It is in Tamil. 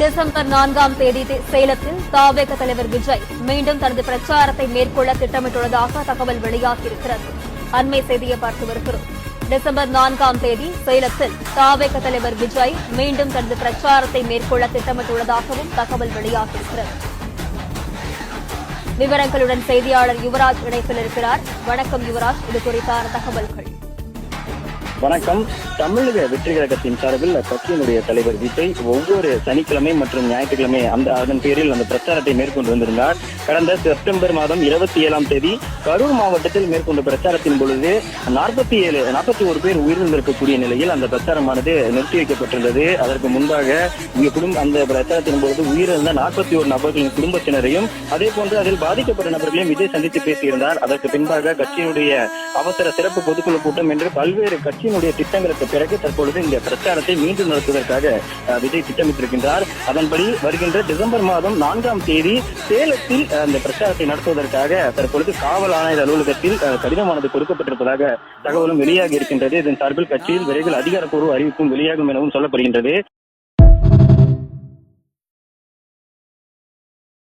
டிசம்பர் 4ஆம் தேதி சேலத்தில் தவேக தலைவர் விஜய் மீண்டும் தனது பிரச்சாரத்தை மேற்கொள்ள திட்டமிட்டுள்ளதாக தகவல் வெளியாகியிருக்கிறது. அண்மை செய்தியை பார்த்து வருகிறோம். டிசம்பர் 4ஆம் தேதி சேலத்தில் தவேக தலைவர் விஜய் மீண்டும் தனது பிரச்சாரத்தை மேற்கொள்ள திட்டமிட்டுள்ளதாகவும் தகவல் வெளியாகியிருக்கிறது. விவரங்களுடன் செய்தியாளர் யுவராஜ் இணைப்பில் இருக்கிறார். வணக்கம் யுவராஜ், இது குறித்தான தகவல்கள். வணக்கம். தமிழக வெற்றி கழகத்தின் சார்பில் கட்சியினுடைய தலைவர் விஜய் ஒவ்வொரு சனிக்கிழமை மற்றும் ஞாயிற்றுக்கிழமை அதன் பேரில் அந்த பிரச்சாரத்தை மேற்கொண்டு வந்திருந்தார். கடந்த செப்டம்பர் மாதம் 27ஆம் தேதி கரூர் மாவட்டத்தில் மேற்கொண்ட பிரச்சாரத்தின் பொழுது 41 பேர் உயிரிழந்திருக்கக்கூடிய நிலையில் அந்த பிரச்சாரமானது நிறுத்தி வைக்கப்பட்டுள்ளது. அதற்கு முன்பாக அந்த பிரச்சாரத்தின் பொழுது உயிரிழந்த 41 நபர்களின் குடும்பத்தினரையும் அதே போன்று அதில் பாதிக்கப்பட்ட நபர்களையும் விஜய் சந்தித்து பேசியிருந்தார். அதற்கு பின்பாக கட்சியினுடைய அவசர சிறப்பு பொதுக்குழு கூட்டம் என்று பல்வேறு கட்சியினுடைய திட்டங்களுக்கு பிறகு தற்பொழுது இந்த பிரச்சாரத்தை மீண்டும் நடத்துவதற்காக விஜய் திட்டமிட்டிருக்கின்றார். அதன்படி வருகின்ற டிசம்பர் மாதம் 4ஆம் தேதி சேலத்தில் அந்த பிரச்சாரத்தை நடத்துவதற்காக தற்பொழுது காவல் ஆணையர் அலுவலகத்தில் கடிதமானது கொடுக்கப்பட்டிருப்பதாக தகவலும் வெளியாகி இருக்கின்றது. இதன் சார்பில் கட்சியில் விரைவில் அதிகாரப்பூர்வ அறிவிப்பும் வெளியாகும் எனவும் சொல்லப்படுகின்றது.